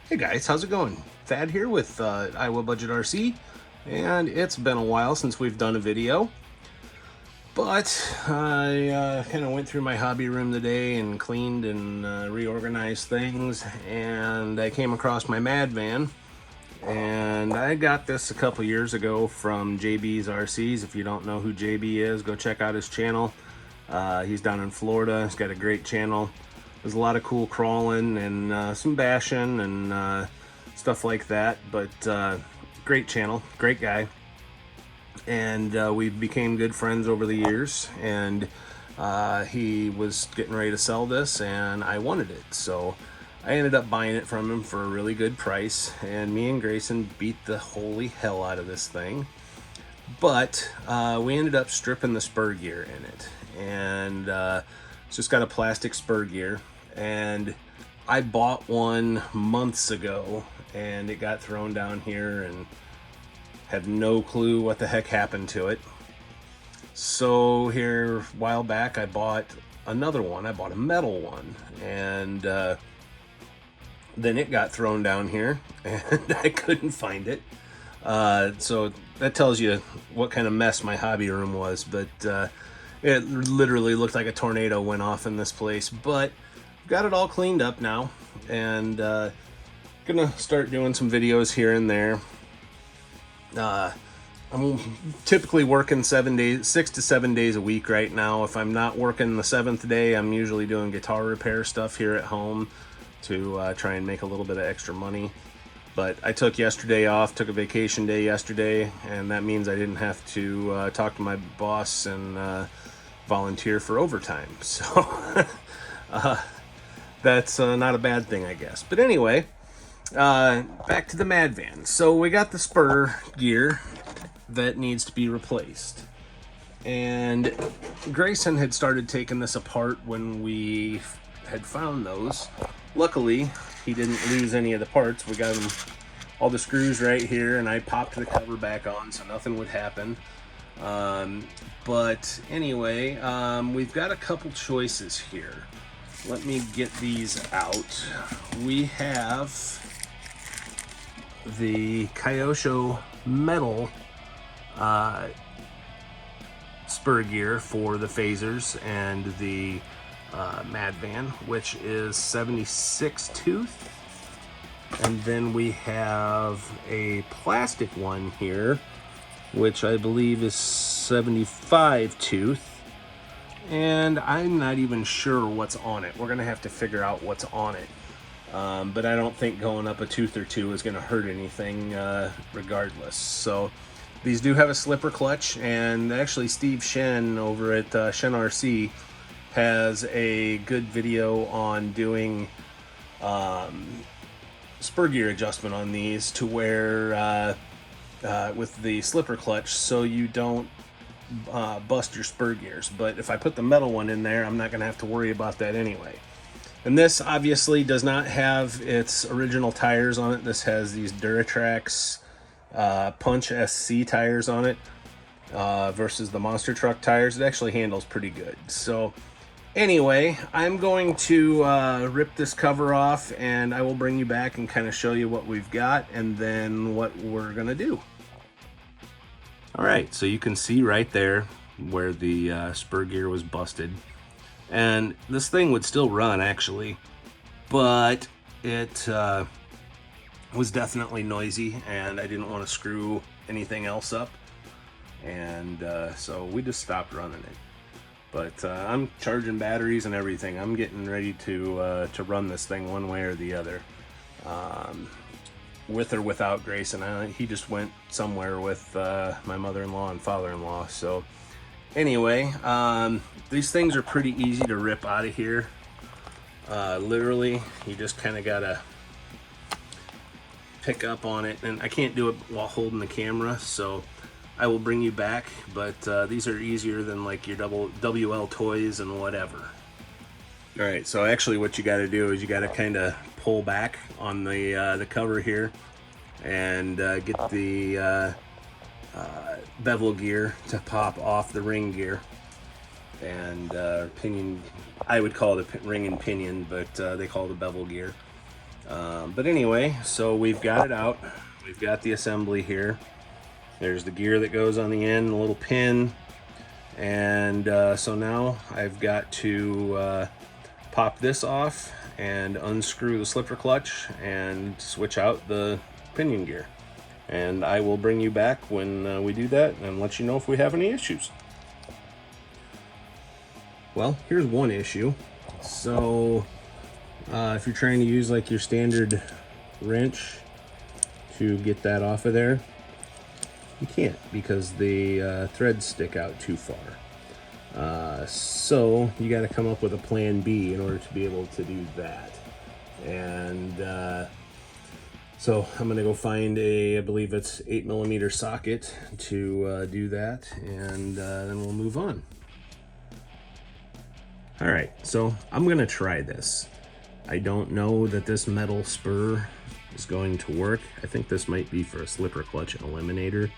Hey guys, how's it going? Thad here with Iowa Budget RC, and it's been a while since we've done a video, but I kind of went through my hobby room today and cleaned and reorganized things, and I came across my Mad van, and I got this a couple years ago from JB's RCs. If you don't know who JB is, go check out his channel. He's down in Florida. He's got a great channel. There's a lot of cool crawling and some bashing and stuff like that, but great channel, great guy. And we became good friends over the years, and he was getting ready to sell this and I wanted it. So I ended up buying it from him for a really good price, and me and Grayson beat the holy hell out of this thing. But we ended up stripping the spur gear in it, and it's just got a plastic spur gear, and I bought one months ago and it got thrown down here and had no clue what the heck happened to it. So here a while back I bought another one. I bought a metal one, and then it got thrown down here and I couldn't find it. So that tells you what kind of mess my hobby room was, but it literally looked like a tornado went off in this place. But got it all cleaned up now, and gonna start doing some videos here and there. I'm typically working 6 to 7 days a week right now. If I'm not working the 7th day, I'm usually doing guitar repair stuff here at home to try and make a little bit of extra money. But I took yesterday off, took a vacation day yesterday, and that means I didn't have to talk to my boss and volunteer for overtime. So that's not a bad thing, I guess. But anyway, back to the Mad van. So we got the spur gear that needs to be replaced. And Grayson had started taking this apart when we had found those. Luckily, he didn't lose any of the parts. We got them, all the screws right here, and I popped the cover back on so nothing would happen. But anyway, we've got a couple choices here. Let me get these out. We have the Kyosho metal spur gear for the phasers and the Mad van, which is 76 tooth. And then we have a plastic one here, which I believe is 75 tooth. And I'm not even sure what's on it. We're gonna have to figure out what's on it. But I don't think going up a tooth or two is gonna hurt anything regardless. So these do have a slipper clutch, and actually Steve Shen over at Shen RC has a good video on doing spur gear adjustment on these to where with the slipper clutch, so you don't bust your spur gears. But if I put the metal one in there, I'm not going to have to worry about that anyway. And this obviously does not have its original tires on it. This has these Duratrax Punch SC tires on it versus the Monster Truck tires. It actually handles pretty good. So anyway, I'm going to rip this cover off, and I will bring you back and kind of show you what we've got and then what we're gonna do. All right, so you can see right there where the spur gear was busted, and this thing would still run actually, but it was definitely noisy, and I didn't want to screw anything else up, and so we just stopped running it. But I'm charging batteries and everything. I'm getting ready to run this thing one way or the other, with or without Grayson. He just went somewhere with my mother-in-law and father-in-law. So anyway, these things are pretty easy to rip out of here. Literally, you just kind of gotta pick up on it, and I can't do it while holding the camera, so I will bring you back, but these are easier than like your WL toys and whatever. All right, so actually what you got to do is you got to kind of pull back on the cover here and get the bevel gear to pop off the ring gear. And pinion, I would call it a ring and pinion, but they call it a bevel gear. But anyway, so we've got it out. We've got the assembly here. There's the gear that goes on the end, the little pin. And so now I've got to pop this off and unscrew the slipper clutch and switch out the pinion gear. And I will bring you back when we do that and let you know if we have any issues. Well, here's one issue. So if you're trying to use like your standard wrench to get that off of there, you can't because the threads stick out too far. So you got to come up with a plan B in order to be able to do that. And so I'm going to go find I believe it's 8mm socket to do that, and then we'll move on. All right, so I'm going to try this. I don't know that this metal spur is going to work. I think this might be for a slipper clutch eliminator.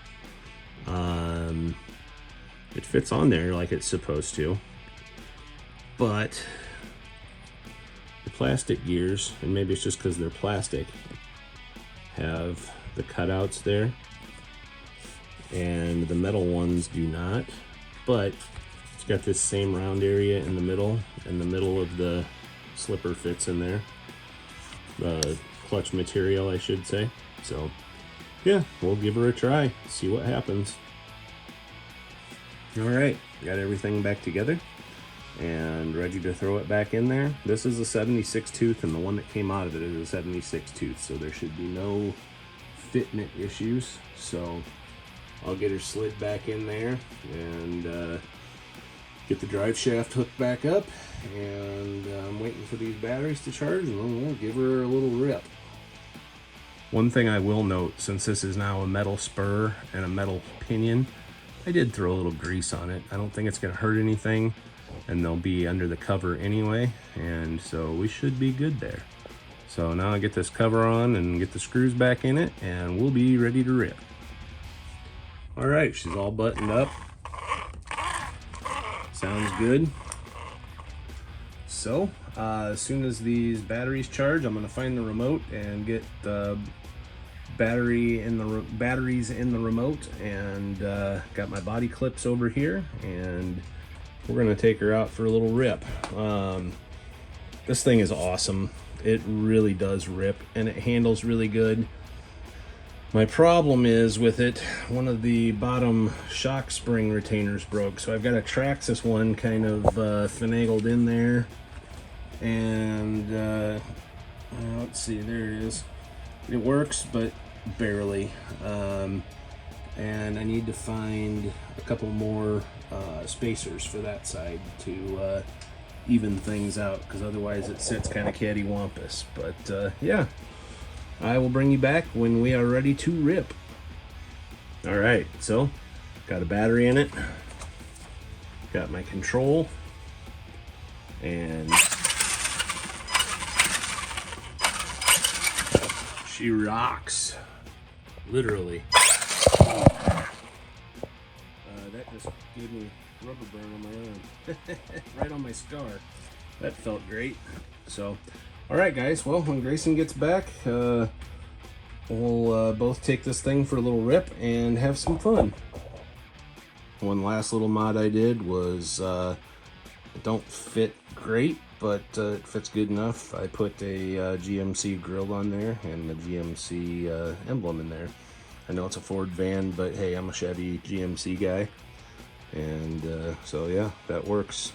It fits on there like it's supposed to, but the plastic gears, and maybe it's just because they're plastic, have the cutouts there, and the metal ones do not. But it's got this same round area in the middle, and the middle of the slipper fits in there. The clutch material, I should say. So yeah, we'll give her a try, see what happens. All right, got everything back together and ready to throw it back in there. This is a 76 tooth, and the one that came out of it is a 76 tooth, so there should be no fitment issues. So I'll get her slid back in there and get the drive shaft hooked back up, and I'm waiting for these batteries to charge, and then we'll give her a little rip. One thing I will note, since this is now a metal spur and a metal pinion, I did throw a little grease on it. I don't think it's going to hurt anything, and they'll be under the cover anyway, and so we should be good there. So now I get this cover on and get the screws back in it, and we'll be ready to rip. All right, she's all buttoned up. Sounds good. So as soon as these batteries charge, I'm going to find the remote and get the batteries in the remote, and got my body clips over here, and we're going to take her out for a little rip. This thing is awesome. It really does rip, and it handles really good. My problem is with it, one of the bottom shock spring retainers broke, so I've got a Traxxas one kind of finagled in there, and let's see, there it is. It works, but barely, and I need to find a couple more spacers for that side to even things out, because otherwise it sits kind of cattywampus. But yeah, I will bring you back when we are ready to rip. All right, so got a battery in it, got my control, and she rocks, literally. That just gave me rubber burn on my arm, right on my scar. That felt great. So, all right, guys. Well, when Grayson gets back, we'll both take this thing for a little rip and have some fun. One last little mod I did was it don't fit great, but it fits good enough. I put a GMC grill on there and the GMC emblem in there. I know it's a Ford van, but hey, I'm a Chevy GMC guy, and so yeah, that works.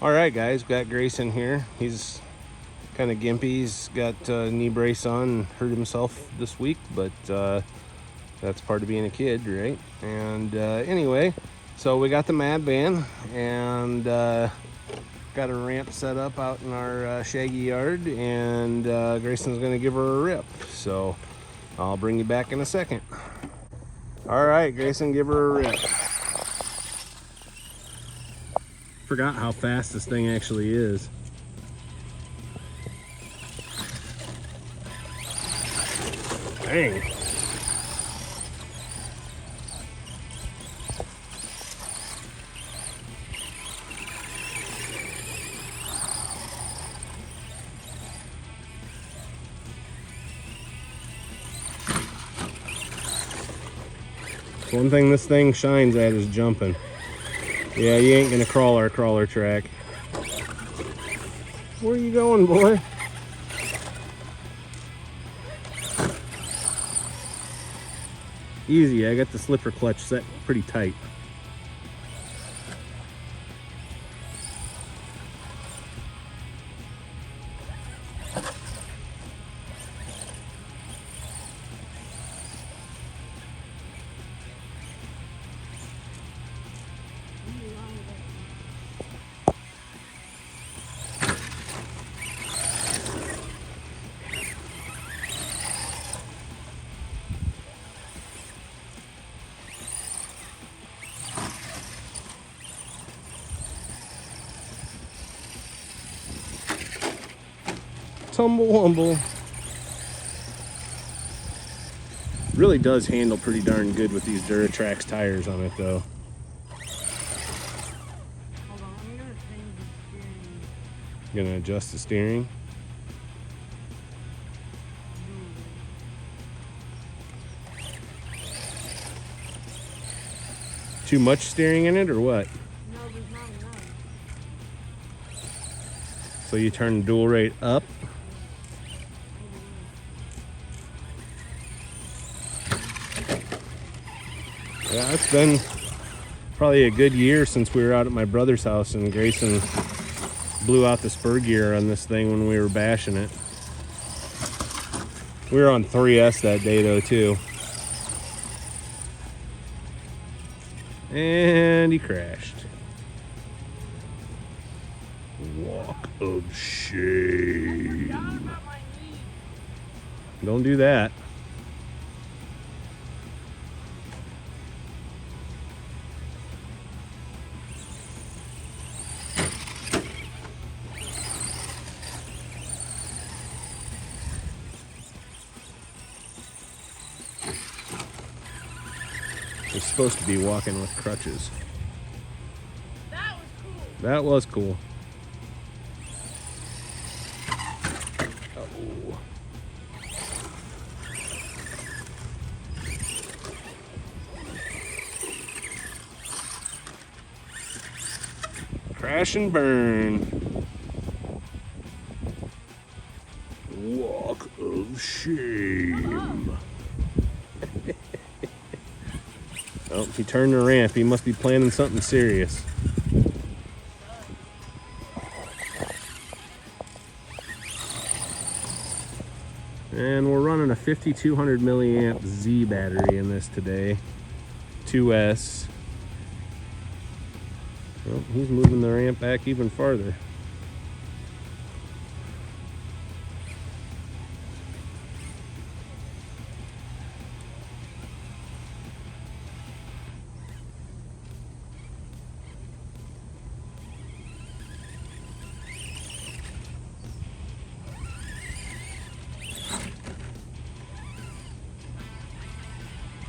All right, guys, got Grayson here. He's kind of gimpy. He's got a knee brace on and hurt himself this week, but that's part of being a kid, right? And anyway, so we got the Mad van, and got a ramp set up out in our shaggy yard, and Grayson's gonna give her a rip. So I'll bring you back in a second. All right, Grayson, give her a rip. Forgot how fast this thing actually is. Dang. One thing this thing shines at is jumping. Yeah, you ain't gonna crawl our crawler track. Where are you going, boy? Easy, I got the slipper clutch set pretty tight. Tumble-wumble. Really does handle pretty darn good with these Duratrax tires on it though. Hold on, I'm gonna change the steering. Gonna adjust the steering. Too much steering in it or what? No, there's not enough. So you turn the dual rate up. Yeah, it's been probably a good year since we were out at my brother's house and Grayson blew out the spur gear on this thing when we were bashing it. We were on 3S that day though too. And he crashed. Walk of shame. Don't do that. You're supposed to be walking with crutches. That was cool. That was cool. Oh. Crash and burn. Walk of shame. Oh, he turned the ramp. He must be planning something serious. And we're running a 5200 milliamp Z battery in this today. 2S. Well, he's moving the ramp back even farther.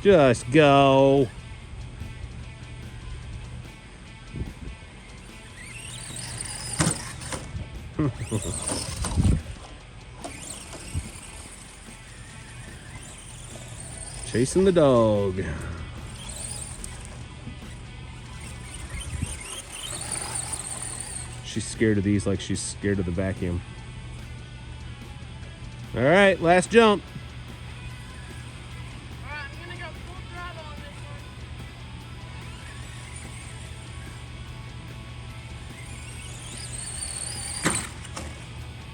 Just go. Chasing the dog. She's scared of these like she's scared of the vacuum. All right, last jump. Alright, I'm gonna go full throttle on this one.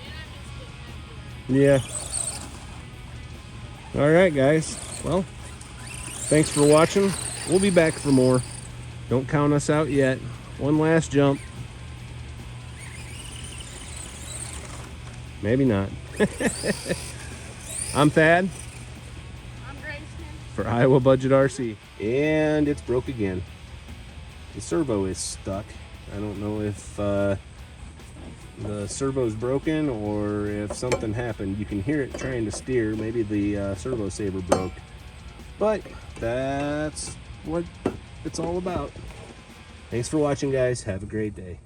And I missed it. Yeah. All right, guys. Well, thanks for watching. We'll be back for more. Don't count us out yet. One last jump. Maybe not. I'm Thad. I'm Grayson. For Iowa Budget RC. And it's broke again. The servo is stuck. I don't know if the servo's broken or if something happened. You can hear it trying to steer. Maybe the servo saver broke. But that's what it's all about. Thanks for watching, guys. Have a great day.